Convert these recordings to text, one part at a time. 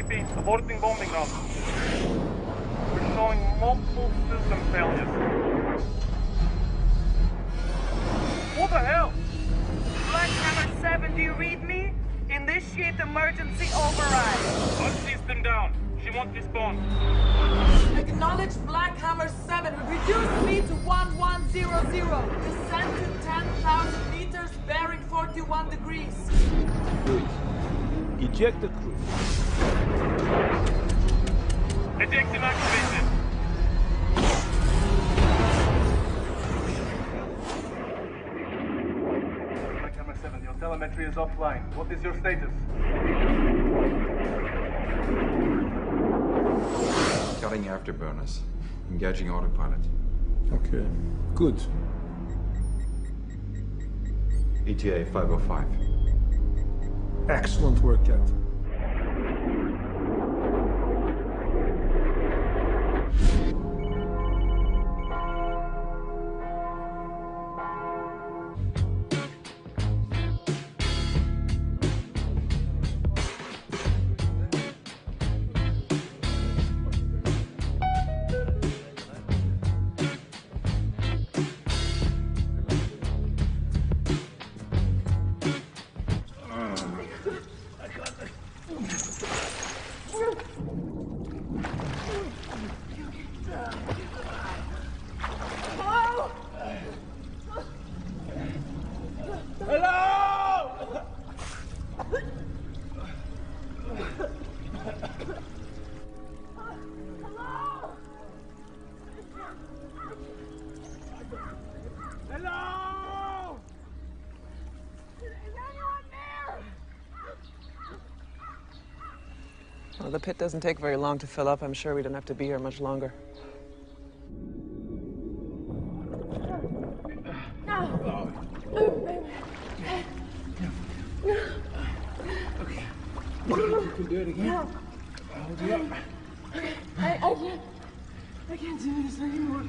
Copy. Aborting bombing run. We're showing multiple system failures. What the hell? Black Hammer 7, do you read me? Initiate emergency override. One system down. She won't respond. Acknowledge Black Hammer 7. Reduce speed to 1100. Descend to 10,000 meters, bearing 41 degrees. Good. Eject the crew. Ejection activated. Black Hammer 7, your telemetry is offline. What is your status? Cutting afterburners. Engaging autopilot. Okay. Good. ETA 505. Excellent work, Captain. Well, the pit doesn't take very long to fill up. I'm sure we don't have to be here much longer. Okay. You can do it again. I'll hold you up. I can't do this anymore.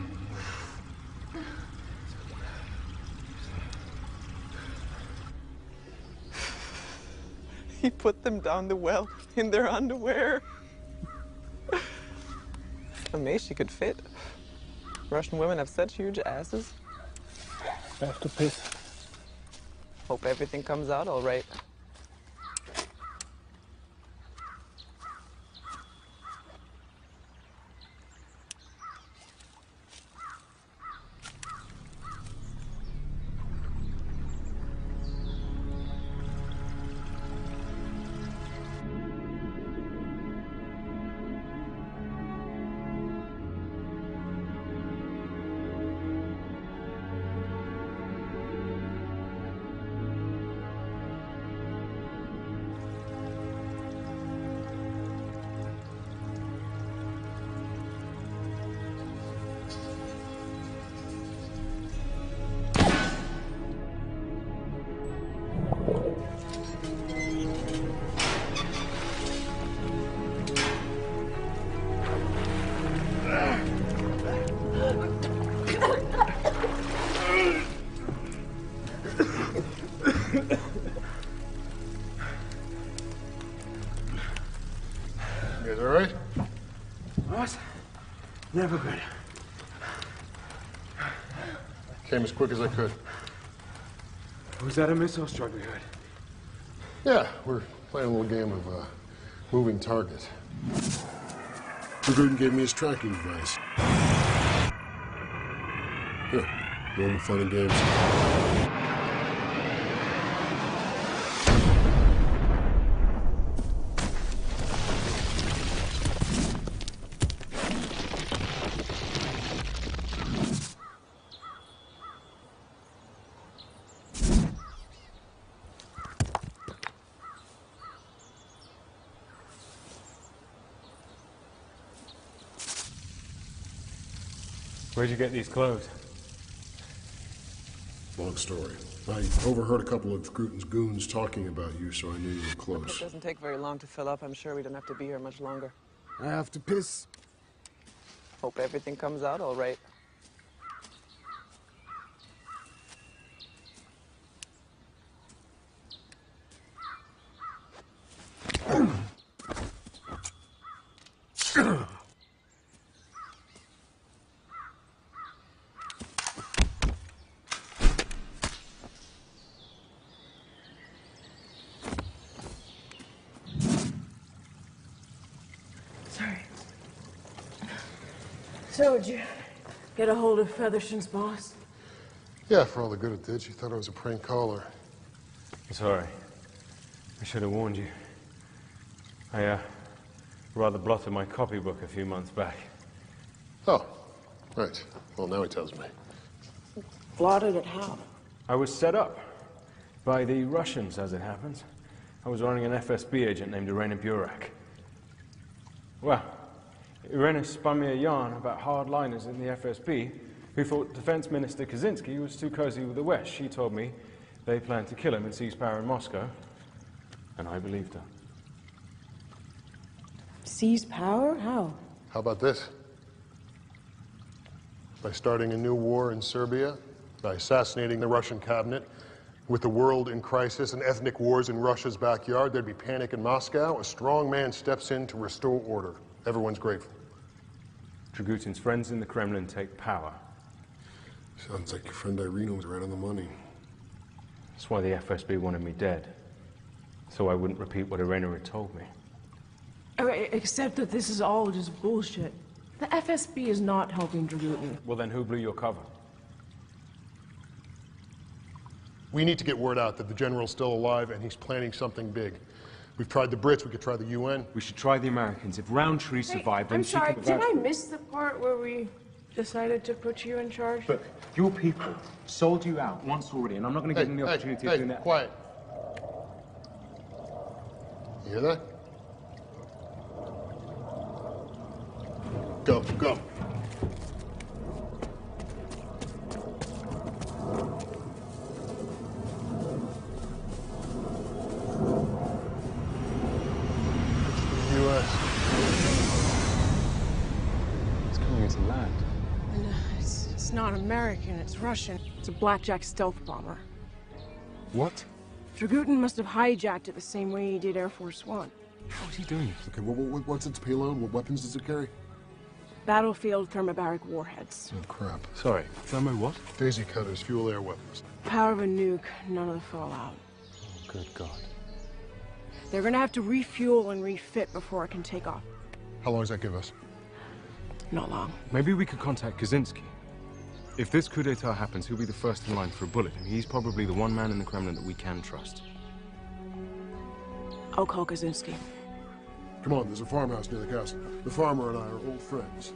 He put them down the well in their underwear. Amazed she could fit. Russian women have such huge asses. I have to piss. Hope everything comes out all right. You guys all right? What? Never better. Came as quick as I could. Was that a missile strike we heard? Yeah, we're playing a little game of moving target. Gruden gave me his tracking device. Yeah, normal fun and games. Where'd you get these clothes? Long story. I overheard a couple of Gruden's goons talking about you, so I knew you were The close. pit doesn't take very long to fill up. I'm sure we don't have to be here much longer. I have to piss. Hope everything comes out all right. So, did you get a hold of Featherston's boss? Yeah, for all the good it did. She thought I was a prank caller. Sorry. I should have warned you. I, rather blotted my copybook a few months back. Oh, right. Well, now he tells me. Blotted it how? I was set up by the Russians, as it happens. I was running an FSB agent named Irena Burak. Well, Irena spun me a yarn about hardliners in the FSB who thought Defense Minister Kaczynski was too cozy with the West. She told me they planned to kill him and seize power in Moscow, and I believed her. Seize power? How? How about this? By starting a new war in Serbia, by assassinating the Russian cabinet, with the world in crisis and ethnic wars in Russia's backyard, there'd be panic in Moscow. A strong man steps in to restore order. Everyone's grateful. Dragutin's friends in the Kremlin take power. Sounds like your friend Irina was right on the money. That's why the FSB wanted me dead, so I wouldn't repeat what Irena had told me. Except that this is all just bullshit. The FSB is not helping Dragutin. Well, then who blew your cover? We need to get word out that the general's still alive and he's planning something big. We've tried the Brits, we could try the UN. We should try the Americans. If Roundtree survived, then I'm she sorry, could... did I miss the part where we decided to put you in charge? But your people sold you out once already, and I'm not going to give them the opportunity of doing that. Quiet. You hear that? Go, go. It's not American, it's Russian. It's a blackjack stealth bomber. What? Dragutin must have hijacked it the same way he did Air Force One. What's he doing? Okay, what's its payload? What weapons does it carry? Battlefield thermobaric warheads. Oh, crap. Sorry, thermo what? Daisy cutters, fuel air weapons. Power of a nuke, none of the fallout. Oh, good God. They're gonna have to refuel and refit before it can take off. How long does that give us? Not long. Maybe we could contact Kaczynski. If this coup d'etat happens, he'll be the first in line for a bullet, and he's probably the one man in the Kremlin that we can trust. I'll call Kaczynski. Come on, there's a farmhouse near the castle. The farmer and I are old friends.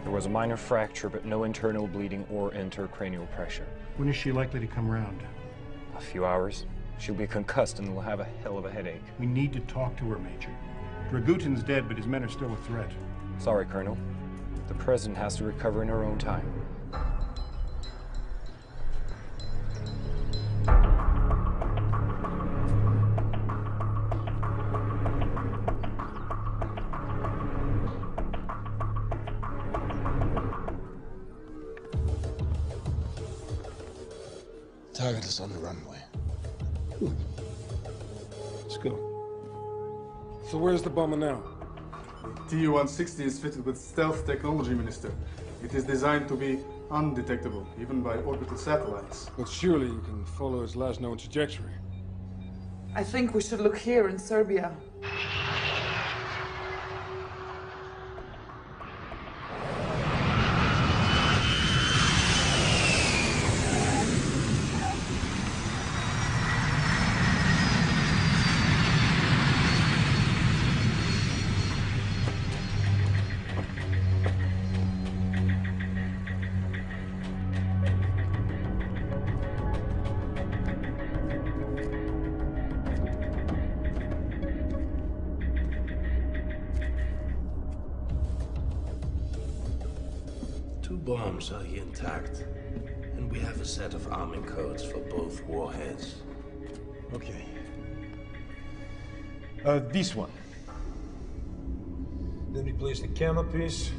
There was a minor fracture, but no internal bleeding or intracranial pressure. When is she likely to come around? A few hours. She'll be concussed and will have a hell of a headache. We need to talk to her, Major. Dragutin's dead, but his men are still a threat. Sorry, Colonel. The President has to recover in her own time. Target is on the runway. Let's go. So where's the bomber now? Tu-160 is fitted with stealth technology, Minister. It is designed to be undetectable, even by orbital satellites. But surely you can follow its last known trajectory. I think we should look here in Serbia. Two bombs are here intact, and we have a set of arming codes for both warheads. Okay. This one. Then we place the canopies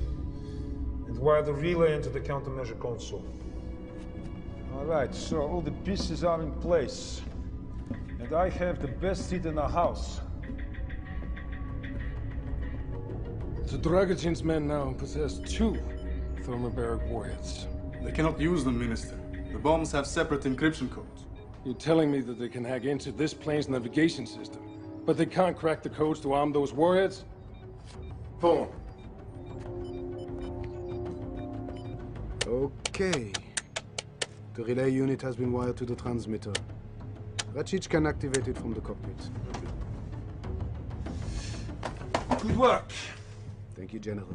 and wire the relay into the countermeasure console. All right, so all the pieces are in place. And I have the best seat in the house. So Dragutin's men now possess two thermobaric warheads. They cannot use them, Minister. The bombs have separate encryption codes. You're telling me that they can hack into this plane's navigation system, but they can't crack the codes to arm those warheads? Phone. Okay. The relay unit has been wired to the transmitter. Ratchich can activate it from the cockpit. Good work. Thank you, General.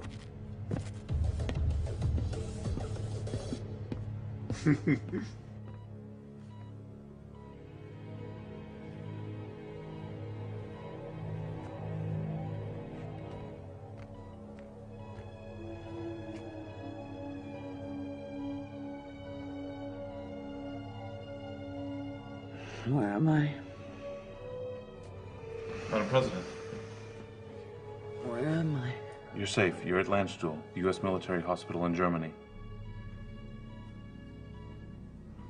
Where am I? Madam President. Where am I? You're safe. You're at Landstuhl, the U.S. military hospital in Germany.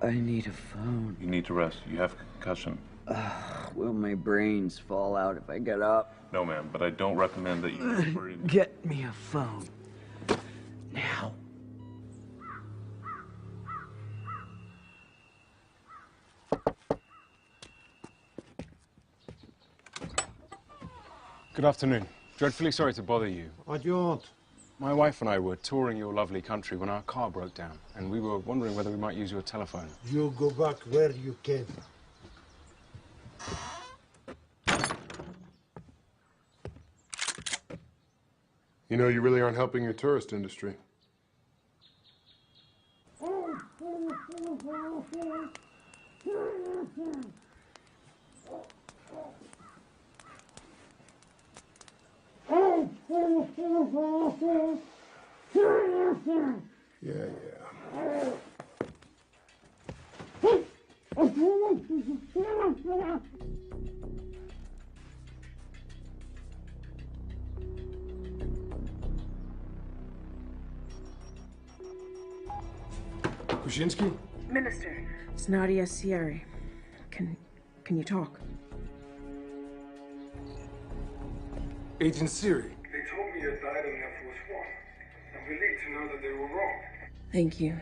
I need a phone. You need to rest. You have concussion. Will my brains fall out if I get up? No, ma'am, but I don't recommend that you... Get me a phone. Now. Good afternoon. Dreadfully sorry to bother you. I don't. My wife and I were touring your lovely country when our car broke down, and we were wondering whether we might use your telephone. You go back where you came. You know, you really aren't helping your tourist industry. Yeah. Kuczynski? Minister, it's Nadia Sierra. Can you talk? Agent Siri. They told me you died on Air Force One. I'm relieved to know that they were wrong. Thank you.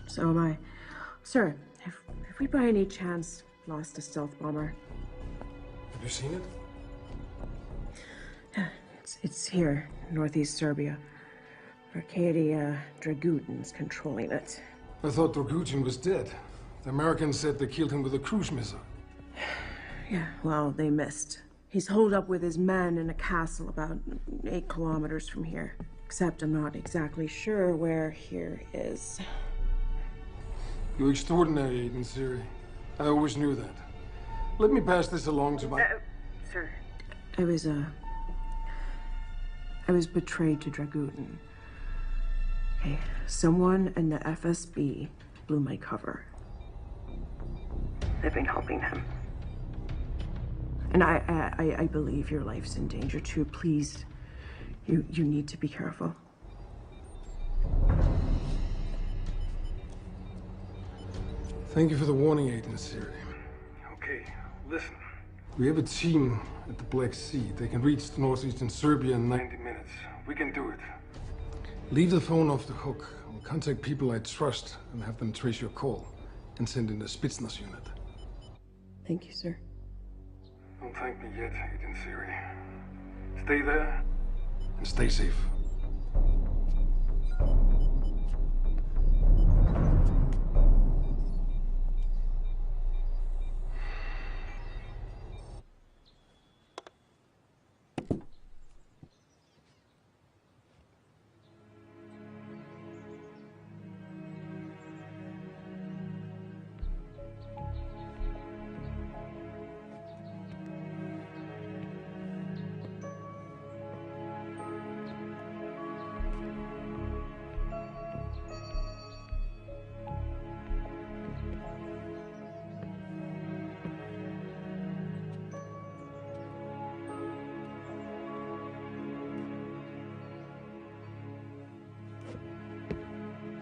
So am I. Sir, have we by any chance lost a stealth bomber? Have you seen it? It's here, northeast Serbia. Arcadia Dragutin's controlling it. I thought Dragutin was dead. The Americans said they killed him with a cruise missile. Yeah, well, they missed. He's holed up with his men in a castle about 8 kilometers from here. Except I'm not exactly sure where here is. You're extraordinary, Agent Siri. I always knew that. Let me pass this along to my... Sir. I was betrayed to Dragutin. Okay, someone in the FSB blew my cover. I've been helping him. And I believe your life's in danger too. Please, you need to be careful. Thank you for the warning, Agent Siri. Okay, listen. We have a team at the Black Sea. They can reach northeastern Serbia in 90 minutes. We can do it. Leave the phone off the hook. I'll contact people I trust and have them trace your call and send in a Spetsnaz unit. Thank you, sir. Don't thank me yet, Agent Siri. Stay there. And stay safe.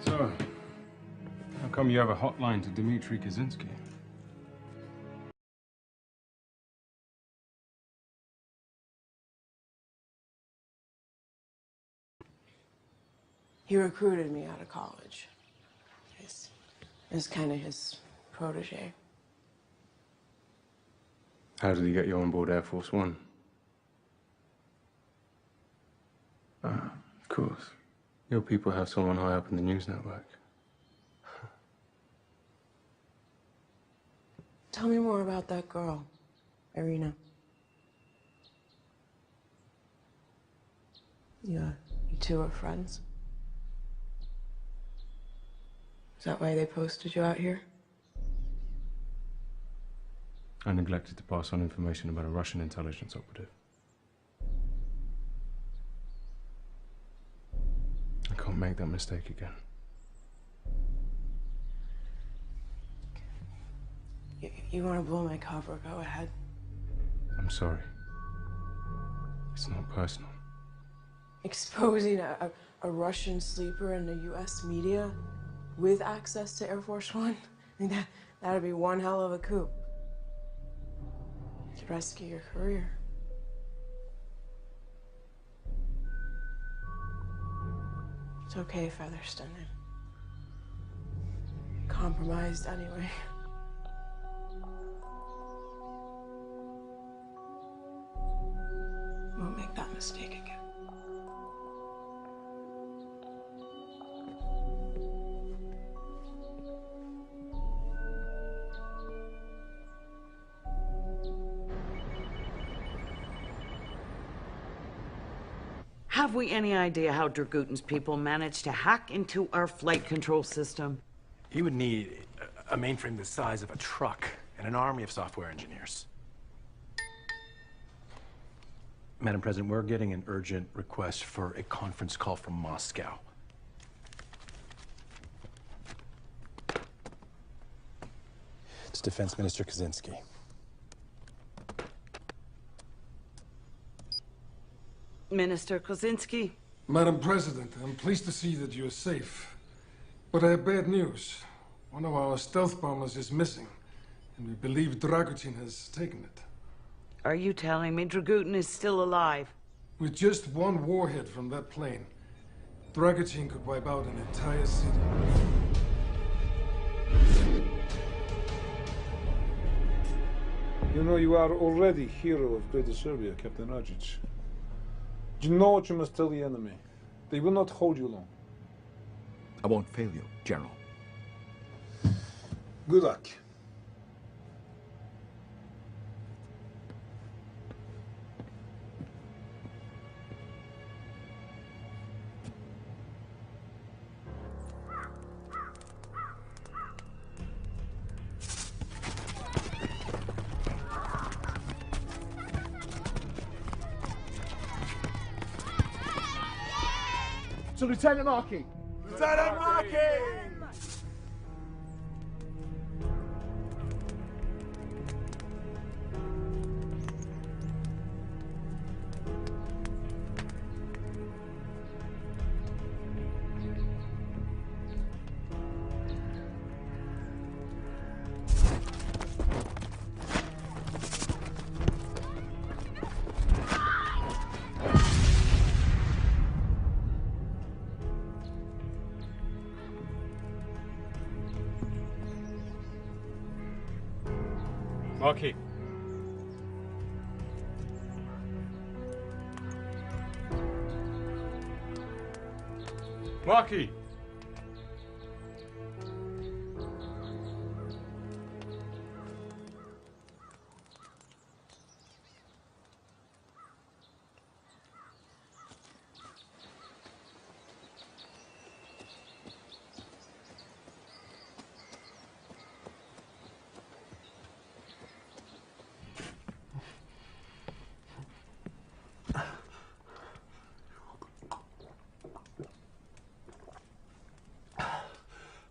So, how come you have a hotline to Dmitry Kaczynski? He recruited me out of college. as kind of his protege. How did he get you on board Air Force One? Ah, of course. Your people have someone high up in the news network. Tell me more about that girl, Irina. You two are friends? Is that why they posted you out here? I neglected to pass on information about a Russian intelligence operative. I can't make that mistake again. You want to blow my cover? Go ahead. I'm sorry. It's not personal. Exposing a Russian sleeper in the U.S. media with access to Air Force One? I mean, that'd be one hell of a coup. To rescue your career. It's okay, Featherston. Compromised anyway. Won't make that mistake again. Have we any idea how Dragutin's people managed to hack into our flight control system? He would need a mainframe the size of a truck and an army of software engineers. Madam President, we're getting an urgent request for a conference call from Moscow. It's Defense Minister Kaczynski. Minister Kozinski? Madam President, I'm pleased to see that you're safe. But I have bad news. One of our stealth bombers is missing, and we believe Dragutin has taken it. Are you telling me Dragutin is still alive? With just one warhead from that plane, Dragutin could wipe out an entire city. You know, you are already hero of Greater Serbia, Captain Rajic. You know what you must tell the enemy. They will not hold you long. I won't fail you, General. Good luck. To Lieutenant Markey! Lieutenant Markey! Markey. Markey!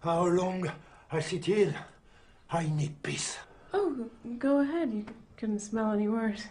How long has it been? I need peace. Oh, go ahead. You couldn't smell any worse.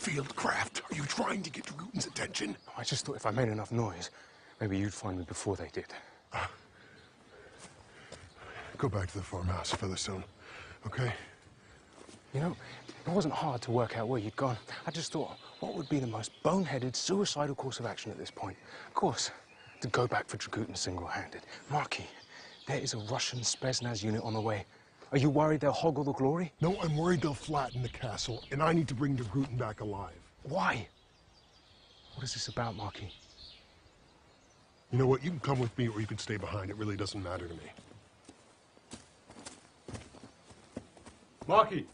Fieldcraft, are you trying to get Dragootin's attention? I just thought if I made enough noise, maybe you'd find me before they did. Go back to the farmhouse, Featherstone, okay? You know, it wasn't hard to work out where you'd gone. I just thought, what would be the most boneheaded, suicidal course of action at this point? Of course, to go back for Dragutin single-handed. Marky, there is a Russian Spetsnaz unit on the way. Are you worried they'll hog all the glory? No, I'm worried they'll flatten the castle, and I need to bring Dragutin back alive. Why? What is this about, Marky? You know what? You can come with me or you can stay behind. It really doesn't matter to me. Marky!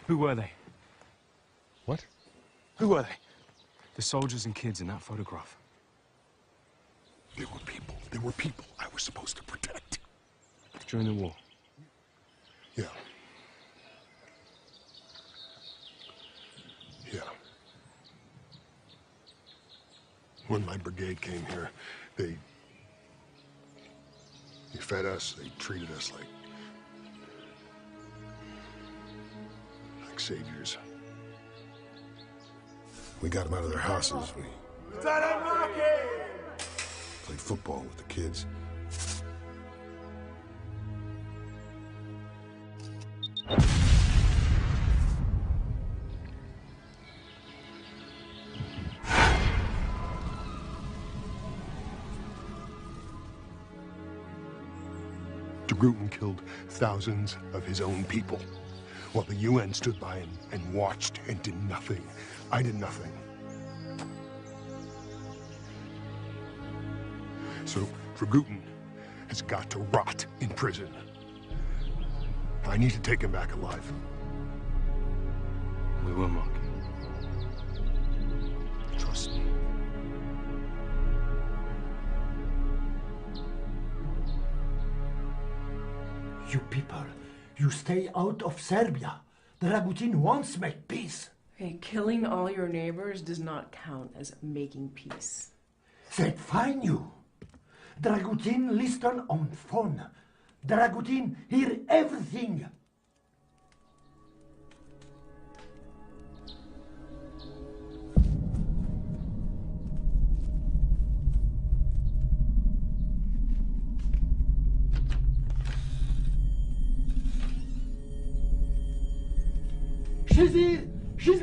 Who were they? What? Who were they? The soldiers and kids in that photograph. They were people. They were people I was supposed to protect. During the war? Yeah. Yeah. When my brigade came here, they fed us, they treated us like saviors. We got them out of their houses. We played football with the kids. Dragutin killed thousands of his own people, while the UN stood by and watched and did nothing. I did nothing. So Dragutin has got to rot in prison. I need to take him back alive. We will, Mark. Trust me. You people, you stay out of Serbia. Dragutin wants to make peace. Hey, killing all your neighbors does not count as making peace. That fine you. Dragutin listen on phone. Dragutin hear everything. She's here. She's.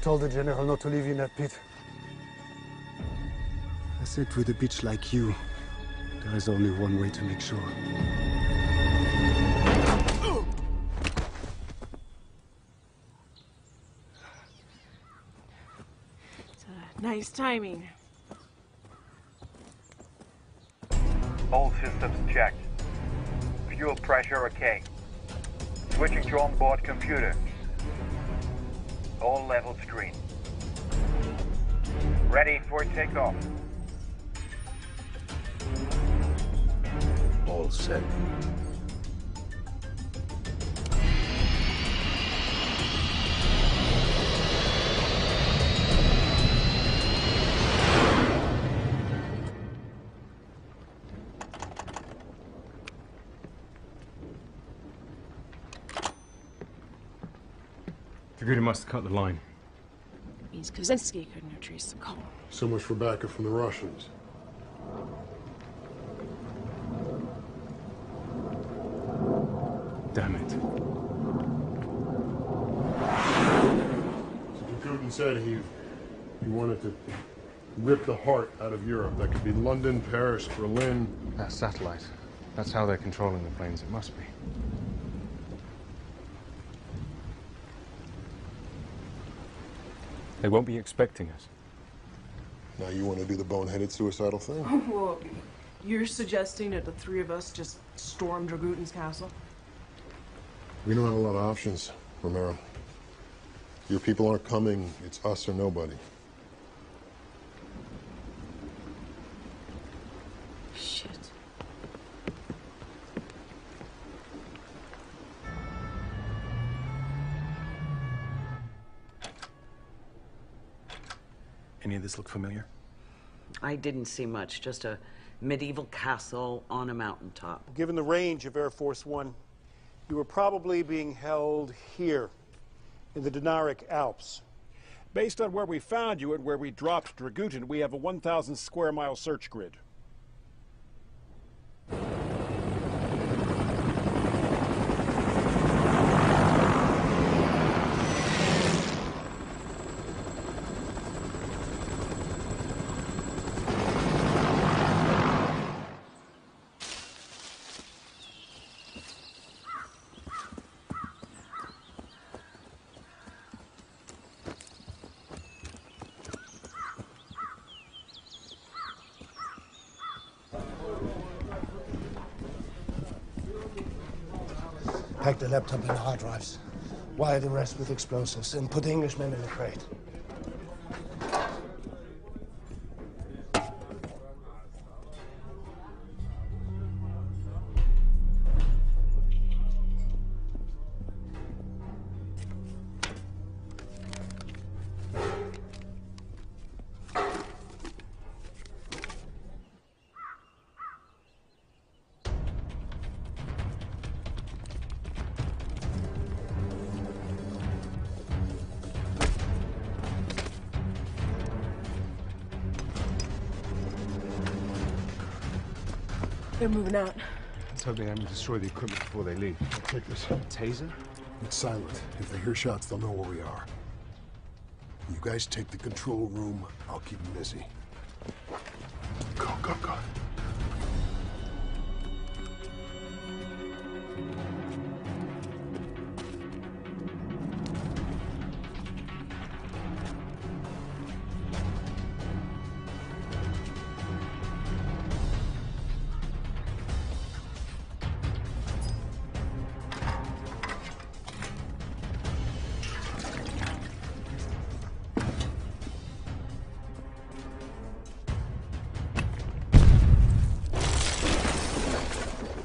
told the general not to leave you in that pit. I said with a bitch like you, there is only one way to make sure. Nice timing. All systems checked. Fuel pressure okay. Switching to onboard computer. All levels green. Ready for takeoff. All set. Figured he must have cut the line. Means Kaczynski couldn't have traced the call. So much for backup from the Russians. Damn it. So Putin said he wanted to rip the heart out of Europe. That could be London, Paris, Berlin. That satellite. That's how they're controlling the planes. It must be. They won't be expecting us. Now you want to do the boneheaded suicidal thing? Well, you're suggesting that the three of us just storm Dragutin's castle? We don't have a lot of options, Romero. Your people aren't coming. It's us or nobody. Shit. Any of this look familiar? I didn't see much, just a medieval castle on a mountaintop. Given the range of Air Force One, you were probably being held here, in the Dinaric Alps. Based on where we found you and where we dropped Dragutin, we have a 1,000 square mile search grid. Pack the laptop and the hard drives. Wire the rest with explosives and put the Englishmen in the crate. They're moving out. Let's hope they haven't destroyed the equipment before they leave. Take this. Taser? It's silent. If they hear shots, they'll know where we are. You guys take the control room. I'll keep them busy. Go, go, go.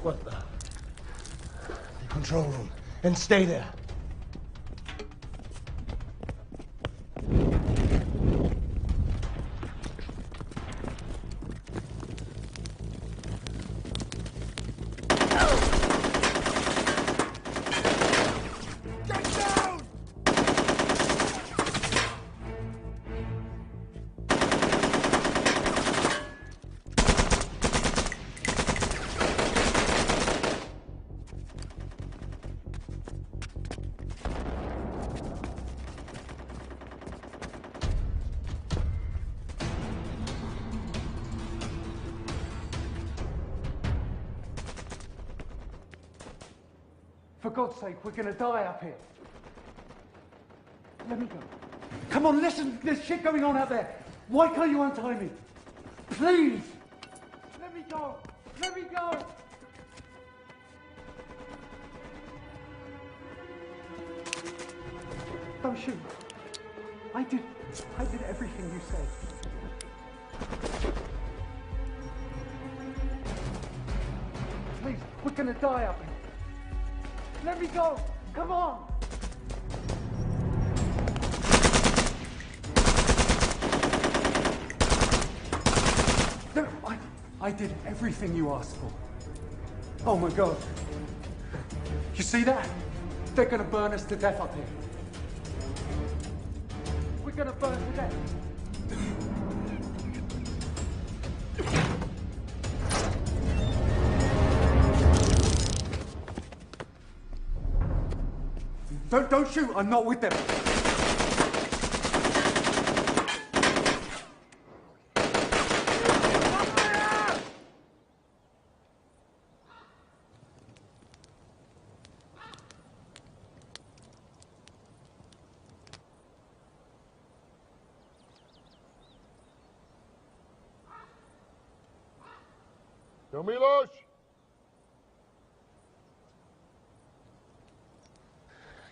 What the? The control room. And stay there. For God's sake, we're gonna die up here. Let me go. Come on, listen, there's shit going on out there. Why can't you untie me? Please! Let me go! Let me go! Don't shoot. I did everything you said. Please, we're gonna die up here. Let me go! Come on! No, I did everything you asked for. Oh my God. You see that? They're gonna burn us to death up here. We're gonna burn to death. Don't shoot, I'm not with them. Yo, Milos!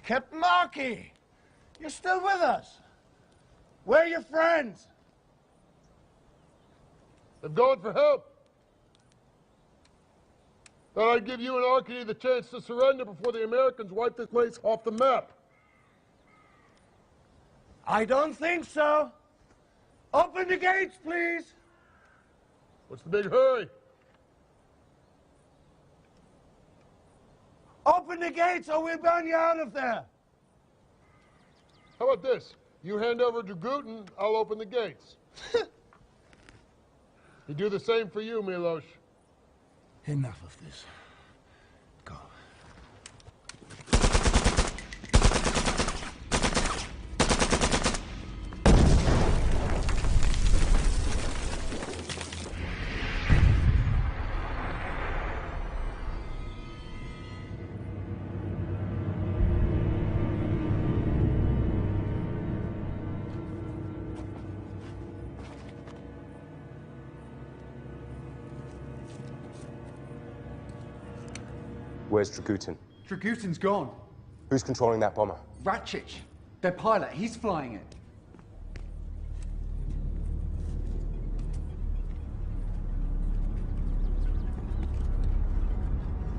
Captain Markey! You're still with us? Where are your friends? They've gone for help. Thought I'd give you and Arkady the chance to surrender before the Americans wipe this place off the map. I don't think so. Open the gates, please. What's the big hurry? Open the gates or we'll burn you out of there. How about this? You hand over Dragutin, I'll open the gates. He'd do the same for you, Milos. Enough of this. Go. Where's Dragutin? Dragutin's gone. Who's controlling that bomber? Ratchich, their pilot, he's flying it.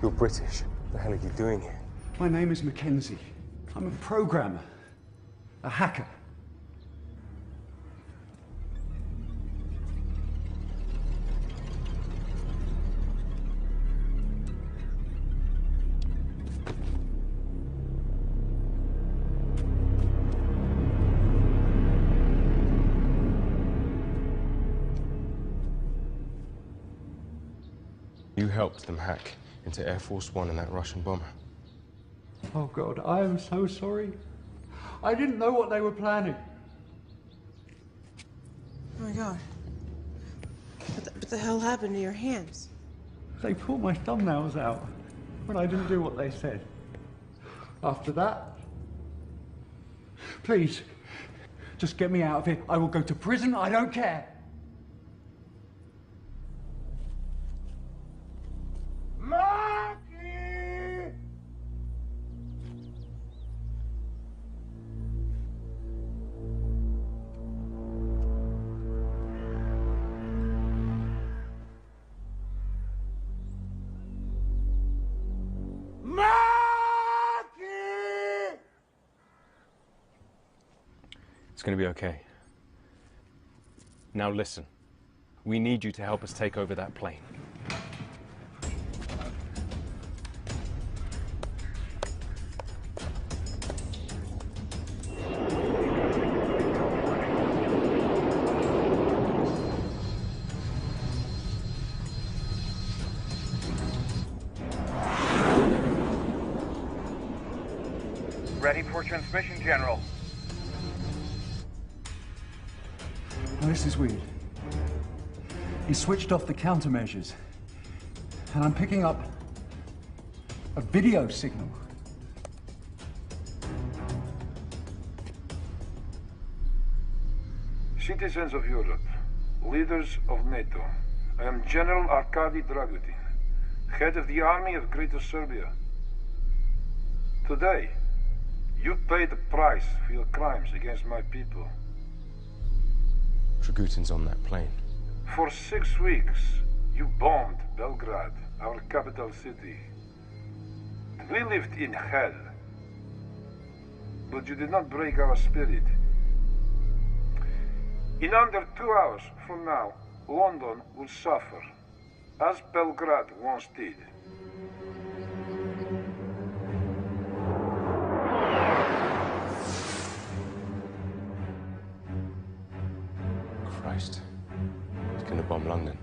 You're British. What the hell are you doing here? My name is Mackenzie. I'm a programmer, a hacker. You helped them hack into Air Force One and that Russian bomber. Oh God, I am so sorry. I didn't know what they were planning. Oh my God. What the hell happened to your hands? They pulled my thumbnails out when I didn't do what they said. After that, please, just get me out of here. I will go to prison, I don't care. Marky! It's gonna be okay. Now listen. We need you to help us take over that plane. Ready for transmission, General. Now, this is weird. He switched off the countermeasures, and I'm picking up a video signal. citizens of Europe, leaders of NATO, I am General Arkady Dragutin, head of the army of Greater Serbia. Today, you pay the price for your crimes against my people. Dragutin's on that plane. For 6 weeks, you bombed Belgrade, our capital city. We lived in hell. But you did not break our spirit. In under 2 hours from now, London will suffer, as Belgrade once did. Christ. He's gonna bomb London.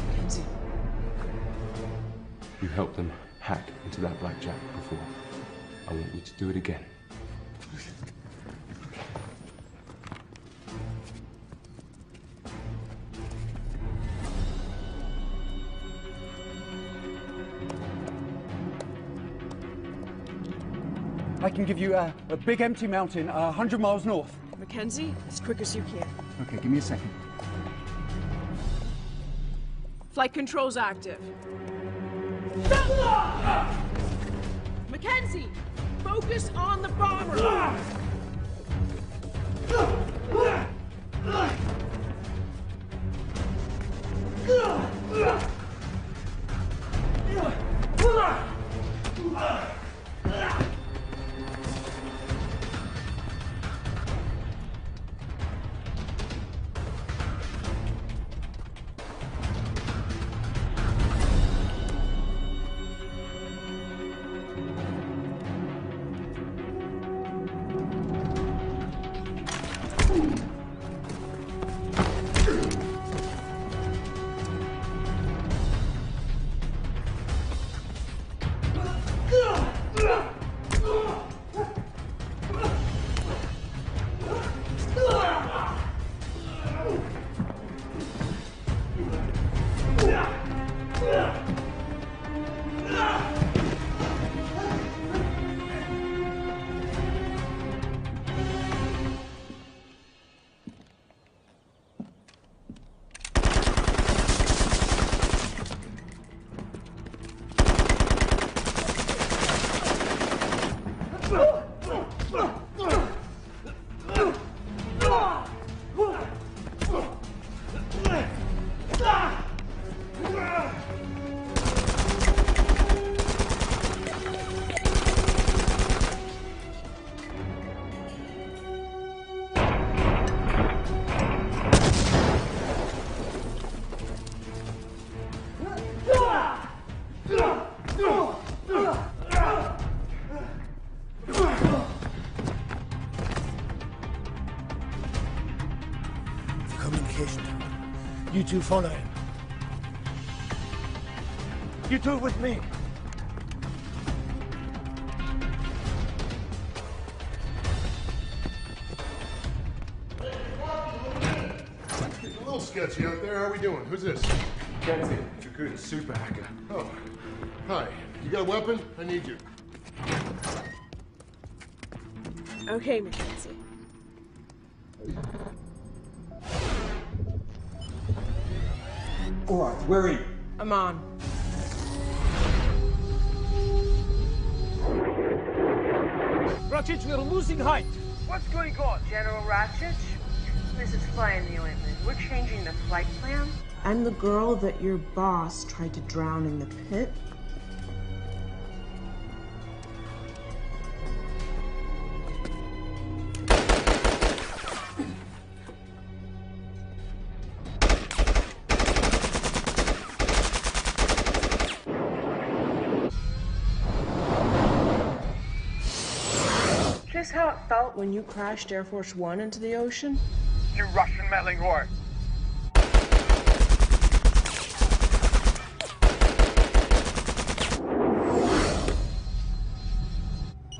Mackenzie. You helped them hack into that blackjack before. I want you to do it again. I can give you a big empty mountain 100 miles north. Mackenzie, as quick as you can. Okay, give me a second. Flight controls active. Mackenzie, focus on the bomber. You two follow him. You two with me. A little sketchy out there. How are we doing? Who's this? Kenzie, Dragutin's super hacker. Oh, hi. You got a weapon? I need you. Okay, Mackenzie. All right, where are you? I'm on. Ratchet, we're losing height. What's going on? General Ratchet, this is Fly in the Ointment. We're changing the flight plan. I'm the girl that your boss tried to drown in the pit. Just how it felt when you crashed Air Force One into the ocean? You Russian meddling whore.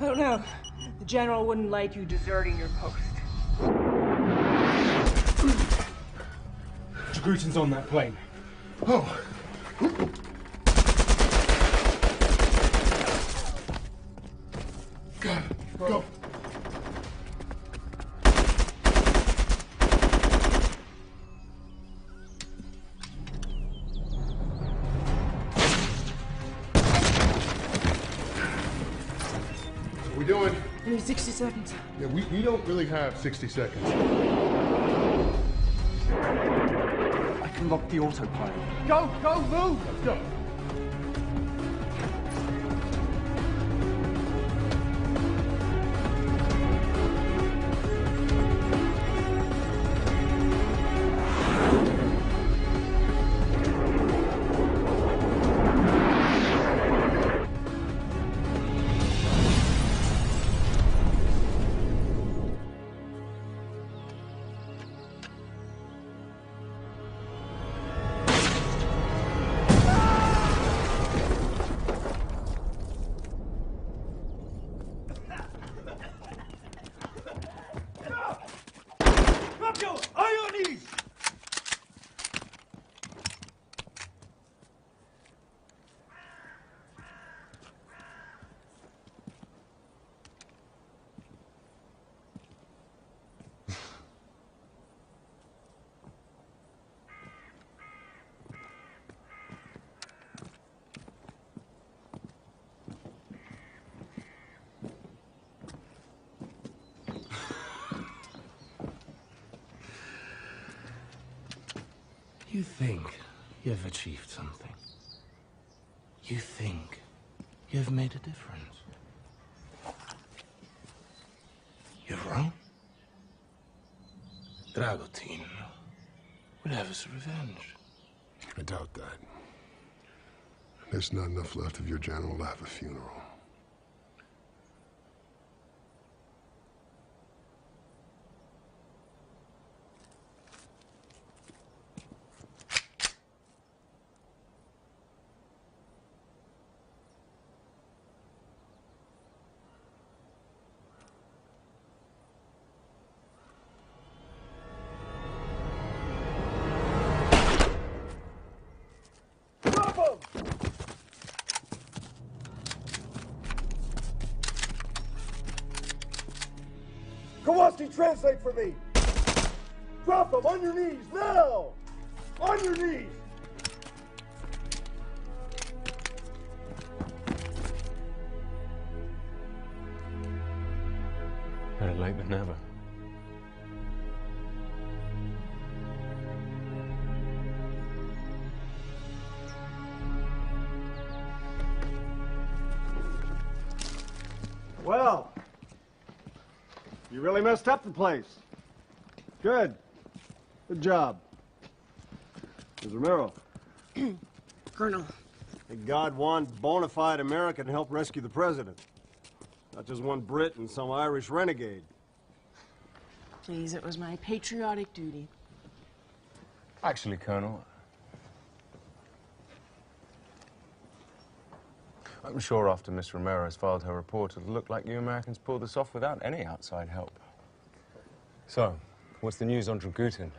I don't know. The general wouldn't like you deserting your post. Dragutin's on that plane. Oh. Got it. Go. I need 60 seconds. Yeah, we don't really have 60 seconds. I can lock the autopilot. Go, move! Let's go. You think you've achieved something. You think you've made a difference. You're wrong. Dragutin will have his revenge. I doubt that. There's not enough left of your general to have a funeral. Kowalski, translate for me! Drop him on your knees, now! On your knees! Better late than never. Well, you really messed up the place. Good. Good job. Ms. Romero. Colonel. May God one bona fide American help rescue the president. Not just one Brit and some Irish renegade. Please, it was my patriotic duty. Actually, Colonel, I'm sure after Miss Romero has filed her report, it'll look like you Americans pulled this off without any outside help. So, what's the news on Dragutin?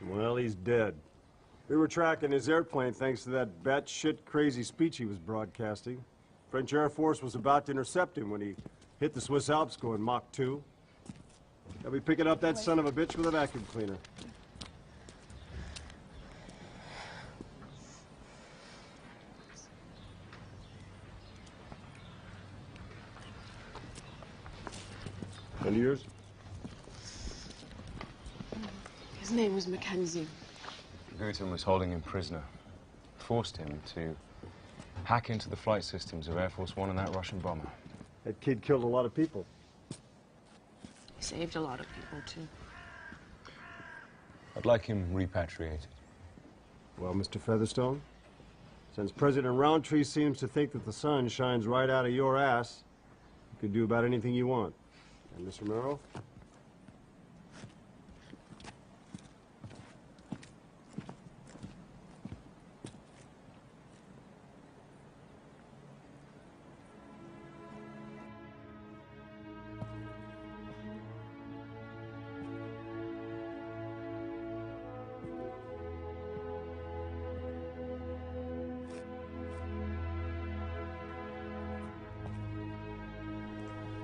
Well, he's dead. We were tracking his airplane thanks to that batshit crazy speech he was broadcasting. French Air Force was about to intercept him when he hit the Swiss Alps going Mach 2. They'll be picking up that son of a bitch with a vacuum cleaner. And yours? His name was Mackenzie. Dragutin was holding him prisoner, forced him to hack into the flight systems of Air Force One and that Russian bomber. That kid killed a lot of people. He saved a lot of people, too. I'd like him repatriated. Well, Mr. Featherstone, since President Roundtree seems to think that the sun shines right out of your ass, you can do about anything you want. And Miss Romero?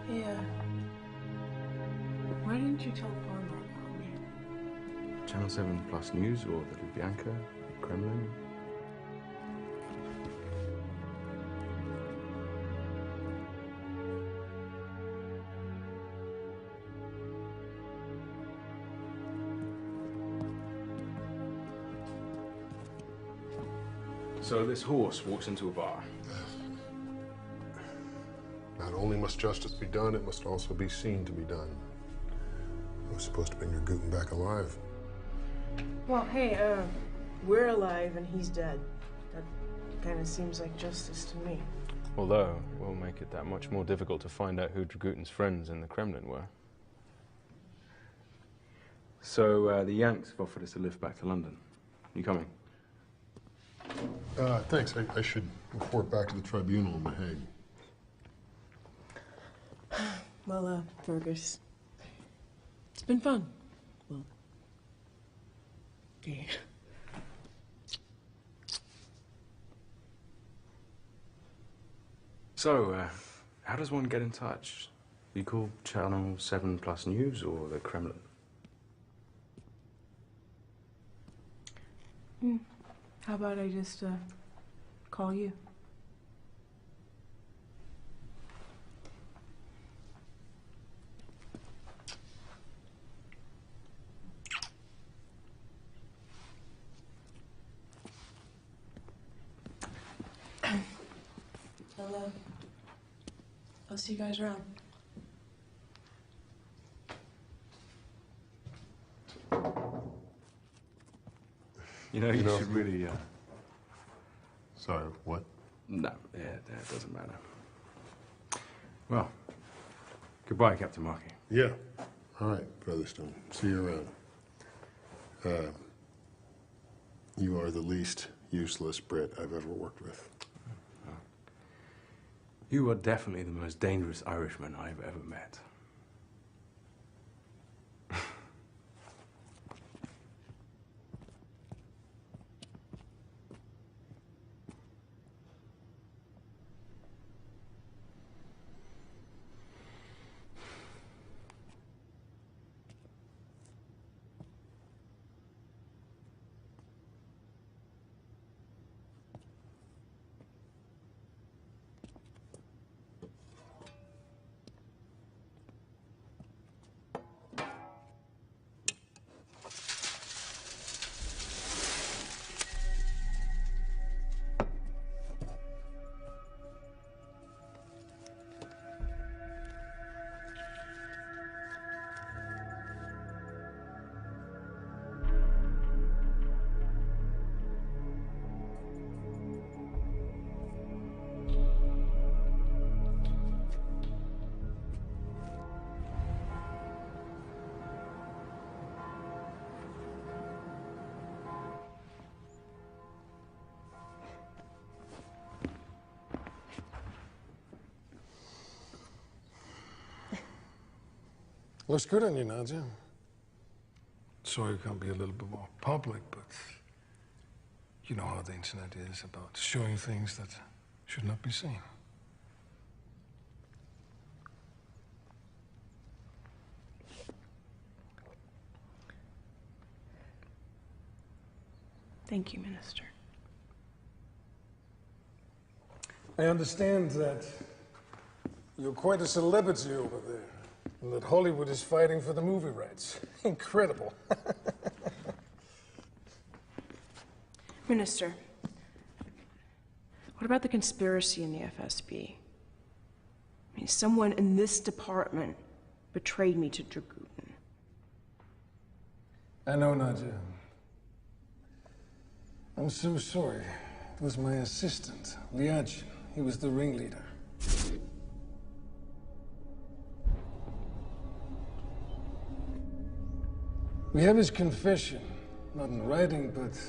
Yeah. Why didn't you tell Farmer about me? Channel 7 Plus News or the Lubyanka, Kremlin? So this horse walks into a bar. Not only must justice be done, it must also be seen to be done. I was supposed to bring your Guten back alive. Well, hey, we're alive and he's dead. That kind of seems like justice to me. Although, it will make it that much more difficult to find out who Dragutin's friends in the Kremlin were. So, the Yanks have offered us a lift back to London. You coming? Thanks. I should report back to the tribunal in The Hague. Well, Fergus, it's been fun. Well, yeah. So, how does one get in touch? You call Channel 7 Plus News or the Kremlin? How about I just, call you? I'll see you guys around. You know, you should really, Sorry, what? No, yeah, it doesn't matter. Well, goodbye, Captain Markey. Yeah. All right, Featherstone. See you around. You are the least useless Brit I've ever worked with. You are definitely the most dangerous Irishman I've ever met. Looks good on you, Nadja. Sorry you can't be a little bit more public, but you know how the internet is about showing things that should not be seen. Thank you, Minister. I understand that you're quite a celebrity over there, and that Hollywood is fighting for the movie rights. Incredible. Minister, what about the conspiracy in the FSB? I mean, someone in this department betrayed me to Dragutin. I know, Nadja. I'm so sorry. It was my assistant, Liadjin. He was the ringleader. We have his confession, not in writing, but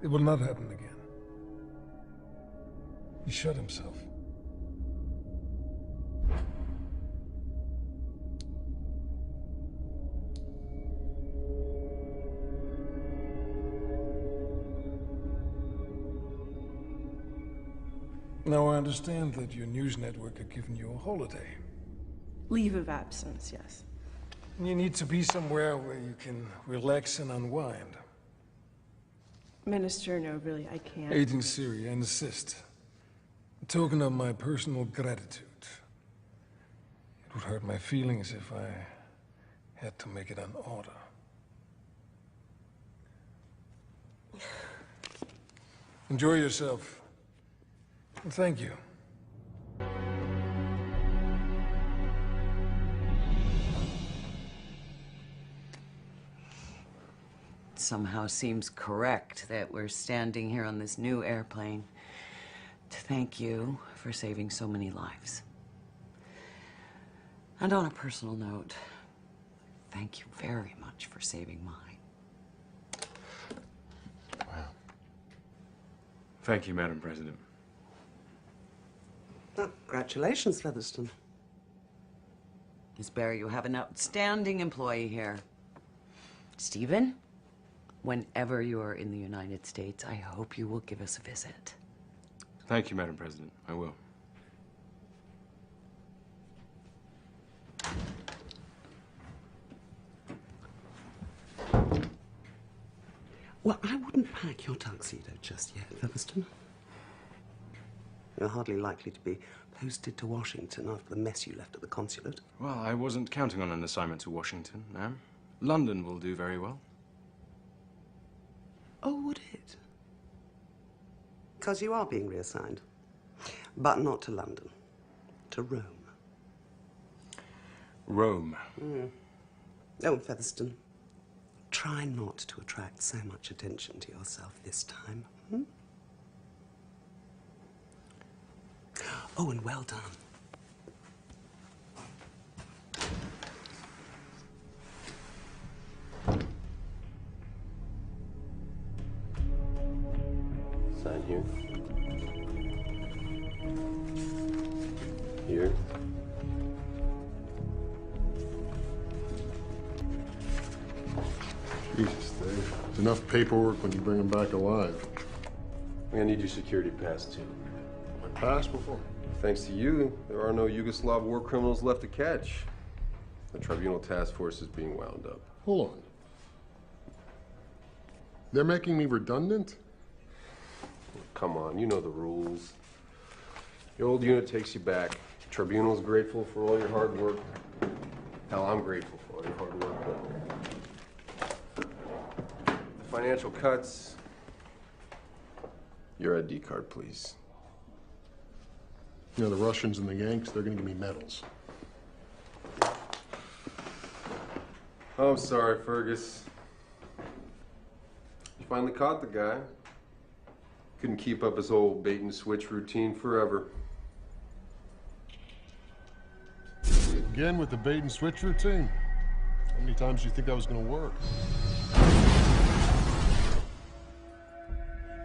it will not happen again. He shot himself. Now I understand that your news network had given you a holiday. Leave of absence, yes. And you need to be somewhere where you can relax and unwind. Minister, no, really, I can't. Agent Siri, I insist. A token of my personal gratitude. It would hurt my feelings if I had to make it an order. Enjoy yourself. And thank you. Somehow seems correct that we're standing here on this new airplane to thank you for saving so many lives. And on a personal note, thank you very much for saving mine. Wow. Thank you, Madam President. Well, congratulations, Featherston. Miss Barry, you have an outstanding employee here. Stephen, whenever you are in the United States, I hope you will give us a visit. Thank you, Madam President. I will. Well, I wouldn't pack your tuxedo just yet, Featherston. You're hardly likely to be posted to Washington after the mess you left at the consulate. Well, I wasn't counting on an assignment to Washington, ma'am. London will do very well. Oh, would it? Because you are being reassigned. But not to London. To Rome. Rome. Oh, Featherston, try not to attract so much attention to yourself this time. Oh, and well done. Sign here. Here. Jesus, Dave. There's enough paperwork when you bring them back alive. I'm gonna need your security pass, too. My pass before? Thanks to you, there are no Yugoslav war criminals left to catch. The tribunal task force is being wound up. Hold on. They're making me redundant? Come on, you know the rules. The old unit takes you back. Tribunal's grateful for all your hard work. Hell, I'm grateful for all your hard work. The financial cuts. Your ID card, please. You know, the Russians and the Yanks, they're gonna give me medals. Oh, I'm sorry, Fergus. You finally caught the guy. Couldn't keep up his whole bait and switch routine forever. Again with the bait and switch routine? How many times do you think that was gonna work?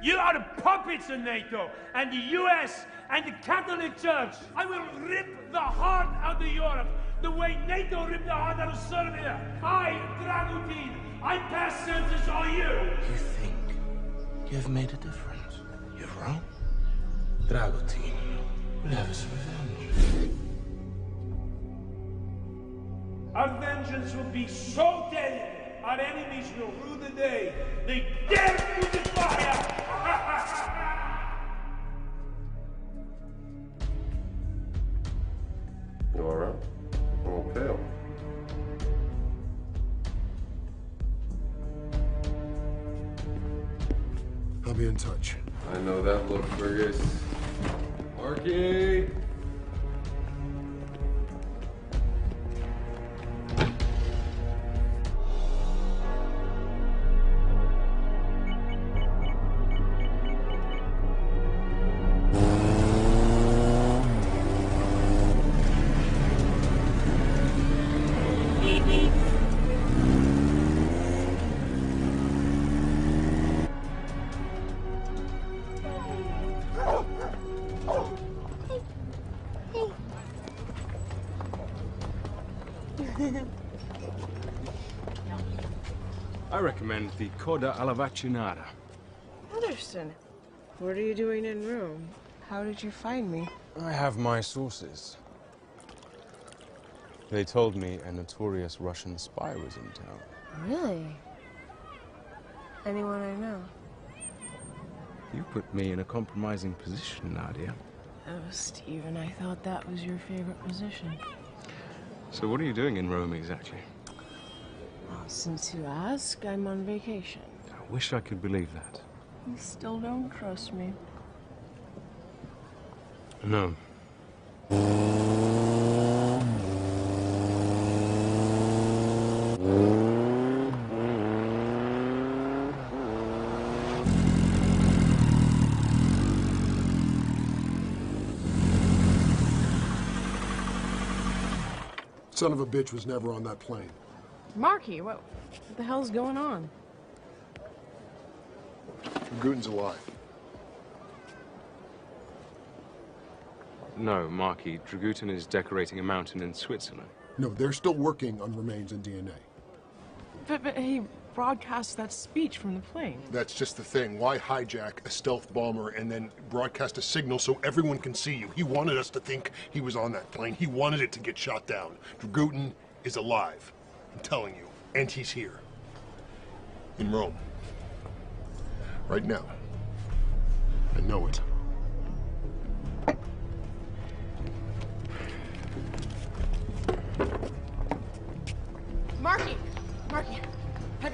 You are the puppets of NATO and the US and the Catholic Church. I will rip the heart out of Europe the way NATO ripped the heart out of Serbia. I, Dragutin, I pass sentence on you. You think you've made a difference? You're wrong. Dragutin will have his revenge. Our vengeance will be so deadly, our enemies will rue the day they dare to defy us. You all right? I'm all pale. I'll be in touch. I know that look, Fergus. Marky! I recommend the Coda alla Vaccinata. Featherston, what are you doing in Rome? How did you find me? I have my sources. They told me a notorious Russian spy was in town. Really? Anyone I know? You put me in a compromising position, Nadia. Oh, Stephen, I thought that was your favorite position. So what are you doing in Rome exactly? Well, since you ask, I'm on vacation. I wish I could believe that. You still don't trust me. No. Son of a bitch was never on that plane. Marky, what the hell's going on? Guten's alive. No, Marky. Dragutin is decorating a mountain in Switzerland. No, they're still working on remains and DNA. But he broadcast that speech from the plane. That's just the thing. Why hijack a stealth bomber and then broadcast a signal so everyone can see you? He wanted us to think he was on that plane. He wanted it to get shot down. Dragutin is alive. I'm telling you. And he's here. In Rome. Right now. I know it. Marky! Marky!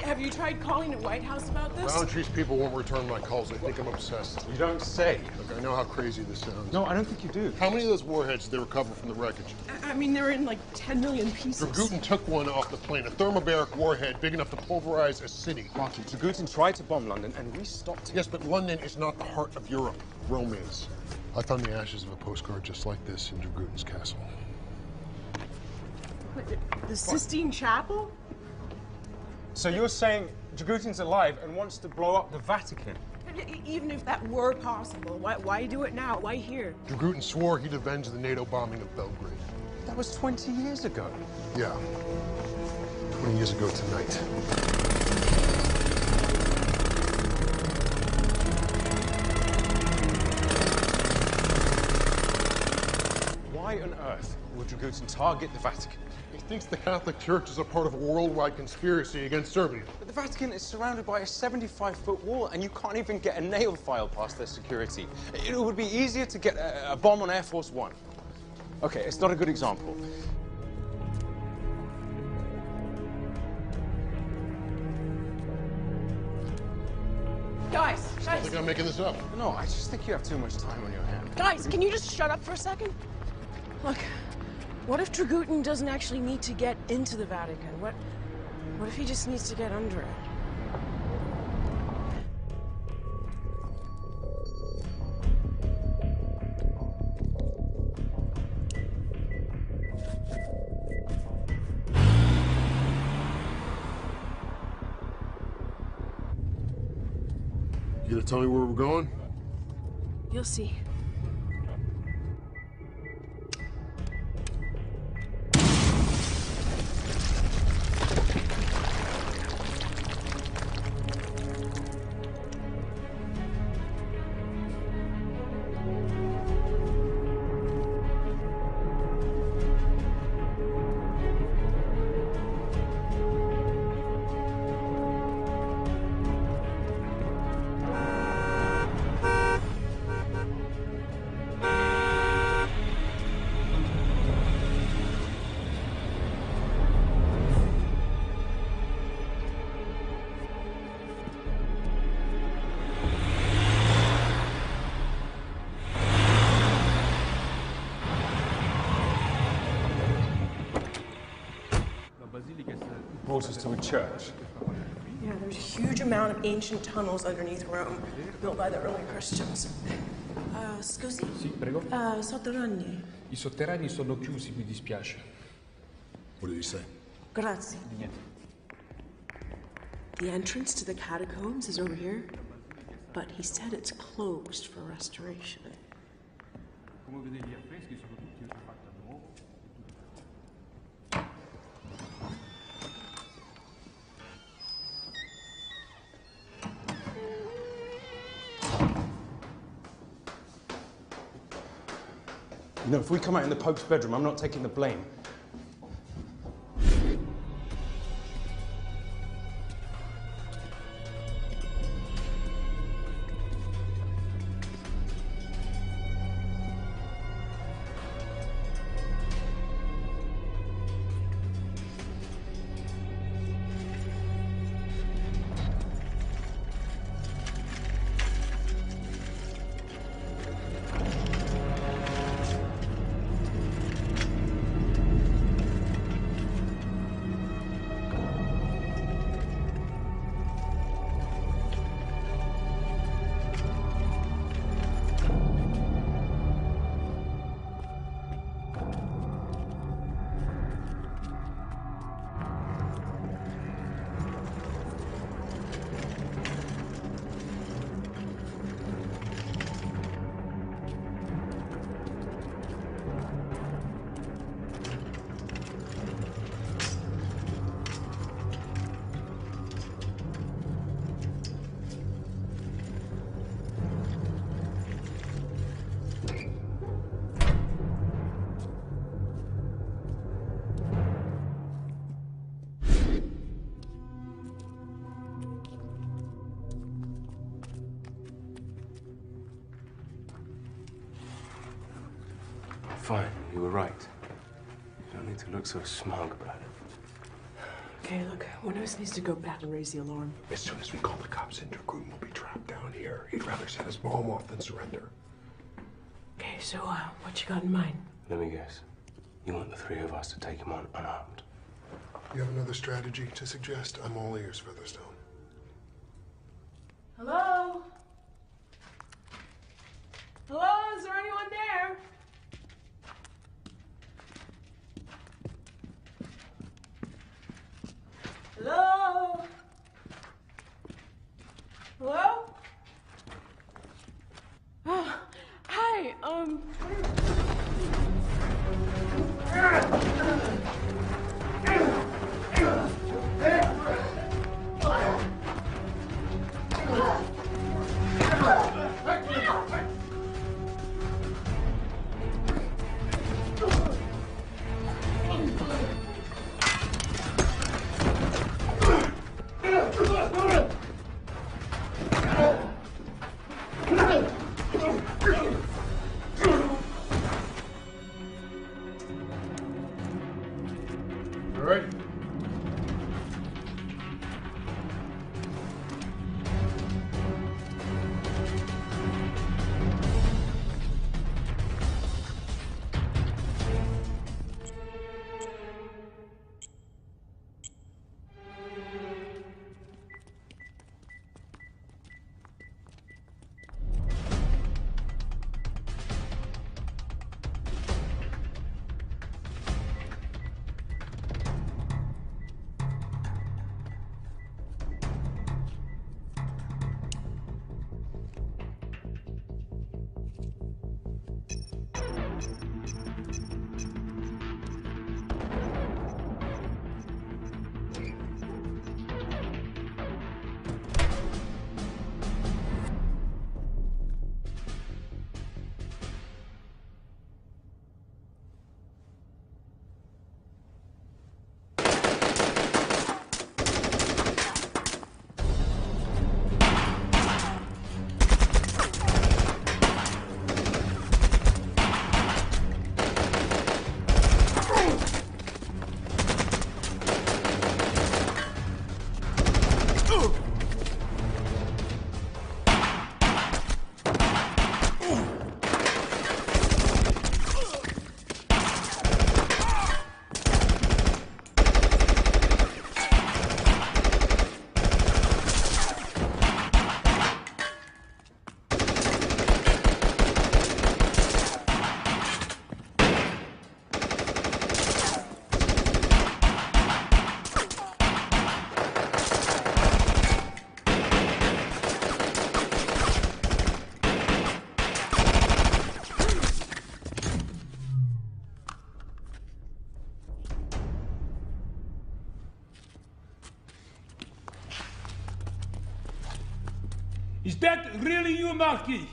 Have you tried calling the White House about this? Boundaries people won't return my calls. They think I'm obsessed. You don't say. Look, I know how crazy this sounds. No, I don't think you do. How many of those warheads did they recover from the wreckage? I mean, they're in like 10 million pieces. Dragutin took one off the plane, a thermobaric warhead big enough to pulverize a city. Marky, Dragutin tried to bomb London, and we stopped him. Yes, but London is not the heart of Europe. Rome is. I found the ashes of a postcard just like this in Dragutin's castle. The Sistine Chapel? So you're saying Dragutin's alive and wants to blow up the Vatican? Even if that were possible, why do it now? Why here? Dragutin swore he'd avenge the NATO bombing of Belgrade. That was 20 years ago. Yeah. 20 years ago tonight. Why on earth would Dragutin target the Vatican? He thinks the Catholic Church is a part of a worldwide conspiracy against Serbia. But the Vatican is surrounded by a 75-foot wall, and you can't even get a nail file past their security. It would be easier to get a bomb on Air Force One. Okay, it's not a good example. Guys! I think I'm making this up. No, I just think you have too much time on your hands. Guys, can you just shut up for a second? Look, what if Dragutin doesn't actually need to get into the Vatican? What if he just needs to get under it? You gonna tell me where we're going? You'll see. Brought us to a church. Yeah, there's a huge amount of ancient tunnels underneath Rome, built by the early Christians. Scusi? Sì, prego. Sotterranei. I sotterranei sono chiusi, mi dispiace. What did he say? Grazie. The entrance to the catacombs is over here, but he said it's closed for restoration. Come vedete, gli affreschi sono tutti fatti da nuovo. You know, if we come out in the Pope's bedroom, I'm not taking the blame. fine. You were right. You don't need to look so smug about it. Okay, look, one of us needs to go back and raise the alarm. As soon as we call the cops in, Dragoon will be trapped down here. He'd rather set his mom off than surrender. Okay, so, what you got in mind? Let me guess. You want the three of us to take him on unarmed? You have another strategy to suggest? I'm all ears, Featherstone. Hello? Hello, is there anyone there? Hello? Hello? Oh, hi, All right. Is that really you, Marquis?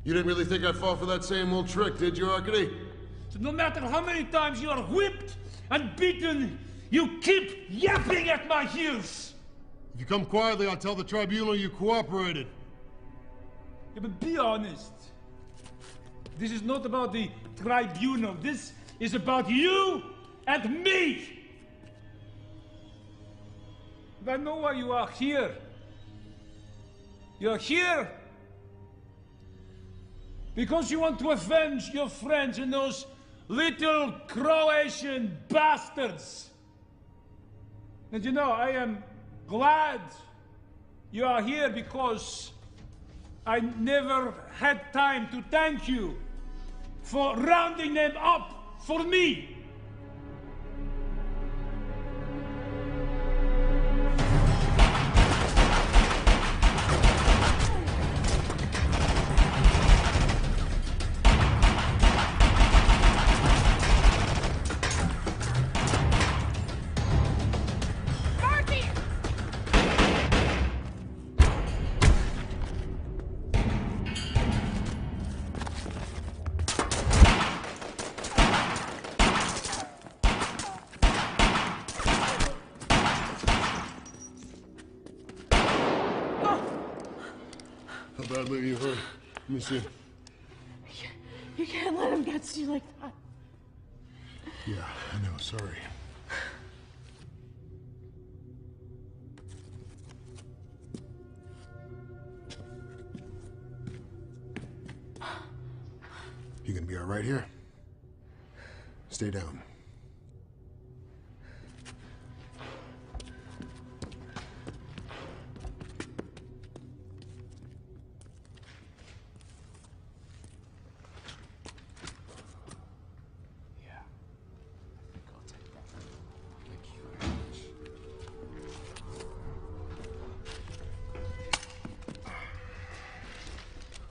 You didn't really think I'd fall for that same old trick, did you, Arkady? So no matter how many times you are whipped and beaten, you keep yapping at my heels. If you come quietly, I'll tell the tribunal you cooperated. Yeah, but be honest. This is not about the tribunal. This is about you and me. And I know why you are here. You're here because you want to avenge your friends and those little Croatian bastards. And you know, I am glad you are here because I never had time to thank you for rounding them up for me. How badly are you hurt? Let me see. You can't let him get to you like that. Yeah, I know, sorry. You gonna be all right here? Stay down.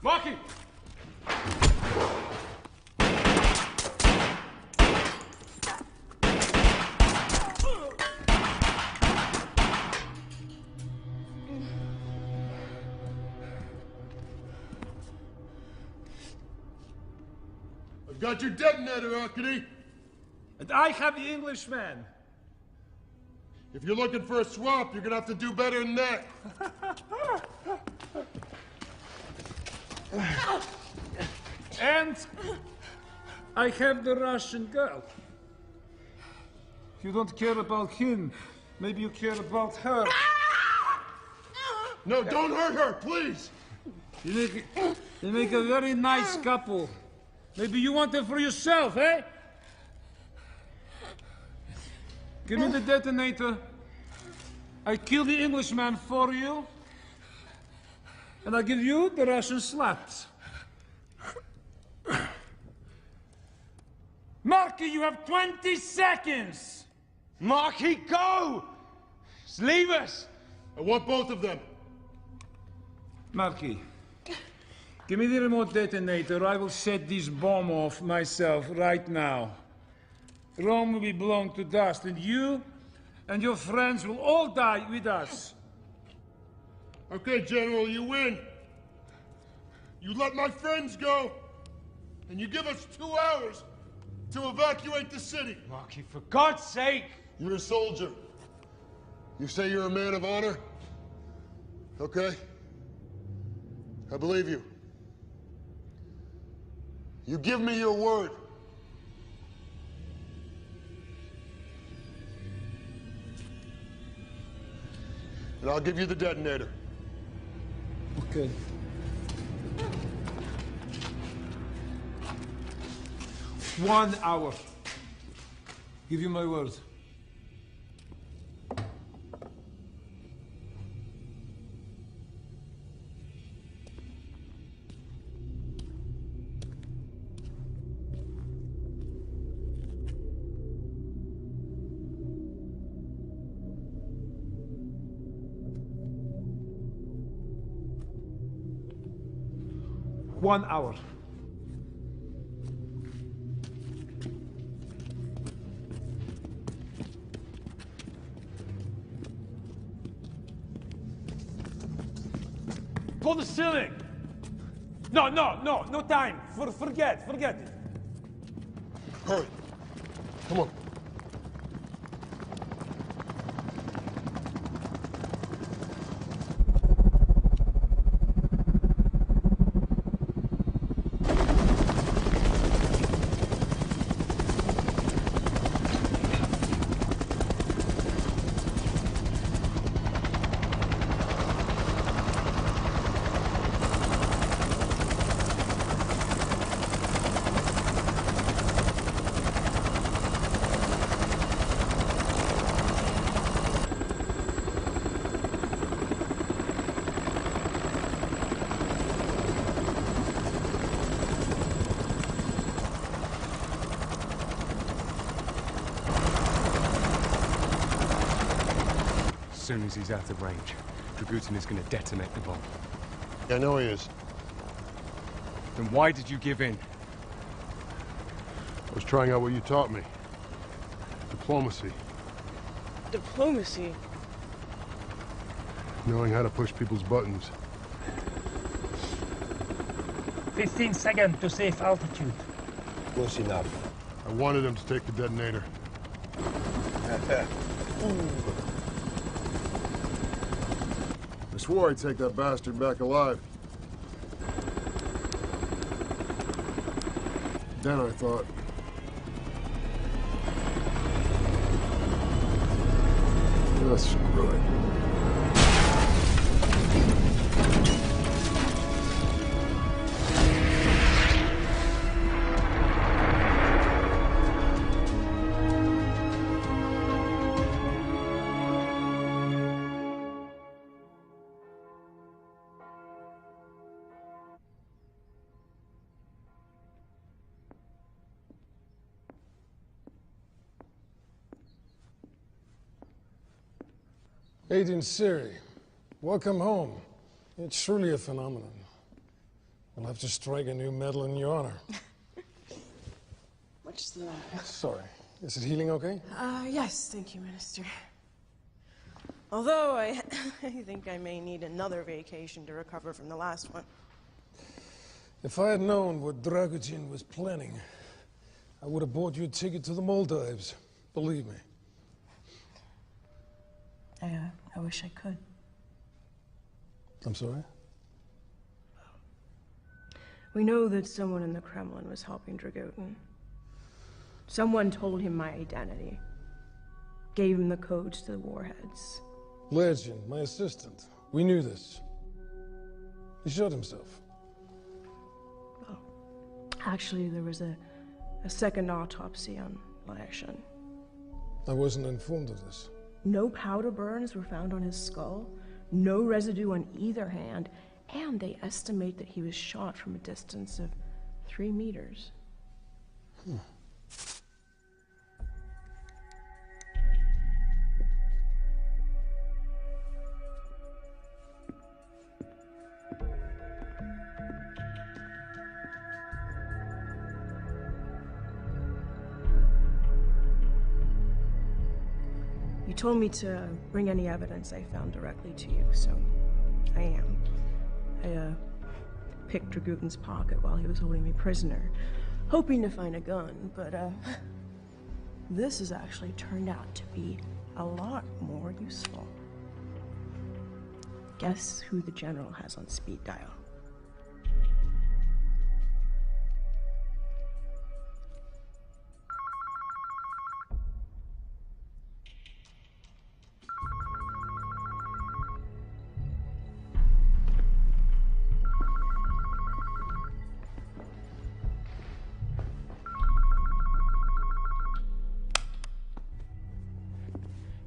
Marky! I've got your detonator, Arkady. And I have the Englishman. If you're looking for a swap, you're gonna have to do better than that. And I have the Russian girl. If you don't care about him, maybe you care about her. No, don't hurt her, please. You make a very nice couple. Maybe you want her for yourself, eh? Give me the detonator. I kill the Englishman for you. And I give you the Russian slaps. Marky, you have 20 seconds! Marky, go! Just leave us! I want both of them. Marky, give me the remote detonator. I will set this bomb off myself right now. Rome will be blown to dust, and you and your friends will all die with us. Okay, General, you win. You let my friends go, and you give us 2 hours to evacuate the city. Marky, for God's sake! You're a soldier. You say you're a man of honor? Okay. I believe you. You give me your word. And I'll give you the detonator. Okay. One hour. Give you my word. One hour. Pull the ceiling! No time! Forget it! Hurry. Come on. As soon as he's out of range, Dragutin is going to detonate the bomb. I know he is. Then why did you give in? I was trying out what you taught me. Diplomacy. Diplomacy? Knowing how to push people's buttons. 15 seconds to safe altitude. Close enough. I wanted him to take the detonator. I swore I'd take that bastard back alive. dead, I thought. Oh, screw it. Agent Siri, welcome home. It's truly a phenomenon. We'll have to strike a new medal in your honor. What's the... Sorry. Is it healing okay? Yes, thank you, Minister. Although I think I may need another vacation to recover from the last one. If I had known what Dragutin was planning, I would have bought you a ticket to the Maldives. Believe me. I wish I could. I'm sorry? We know that someone in the Kremlin was helping Dragutin. Someone told him my identity. Gave him the codes to the warheads. Legend, my assistant. We knew this. He shot himself. Oh. Actually, there was a second autopsy on Lashin. I wasn't informed of this. No powder burns were found on his skull, no residue on either hand, and they estimate that he was shot from a distance of 3 meters. You told me to bring any evidence I found directly to you, so I am. I picked Dragutin's pocket while he was holding me prisoner, hoping to find a gun, but this has actually turned out to be a lot more useful. Guess who the general has on speed dial?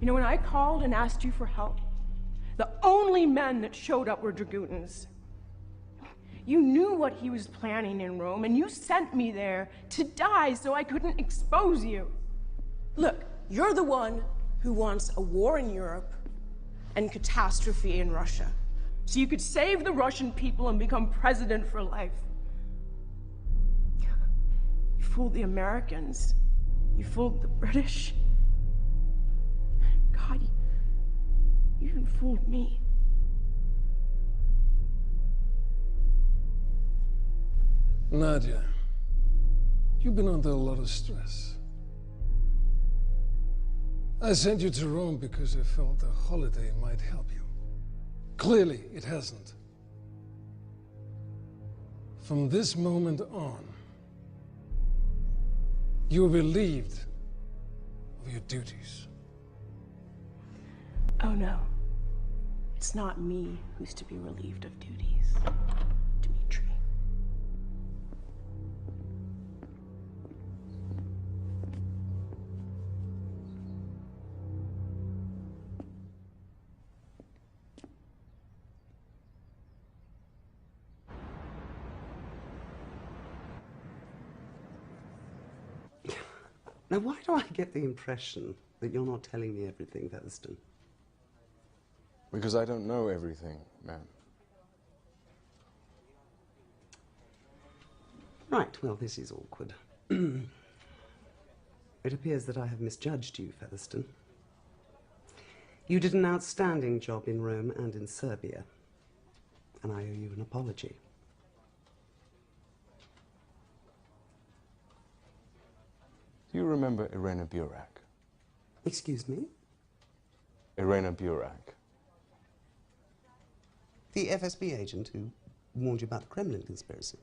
You know, when I called and asked you for help, the only men that showed up were Dragutins. You knew what he was planning in Rome, and you sent me there to die so I couldn't expose you. Look, you're the one who wants a war in Europe and catastrophe in Russia, so you could save the Russian people and become president for life. You fooled the Americans. You fooled the British. God, you even fooled me. Nadia, you've been under a lot of stress. I sent you to Rome because I felt a holiday might help you. Clearly, it hasn't. From this moment on, you are relieved of your duties. Oh no, it's not me who's to be relieved of duties, Dmitri. Now, why do I get the impression that you're not telling me everything, Featherston? Because I don't know everything, ma'am. Right, well, this is awkward. It appears that I have misjudged you, Featherston. You did an outstanding job in Rome and in Serbia, and I owe you an apology. Do you remember Irena Burak? Excuse me? Irena Burak. The FSB agent who warned you about the Kremlin conspiracy.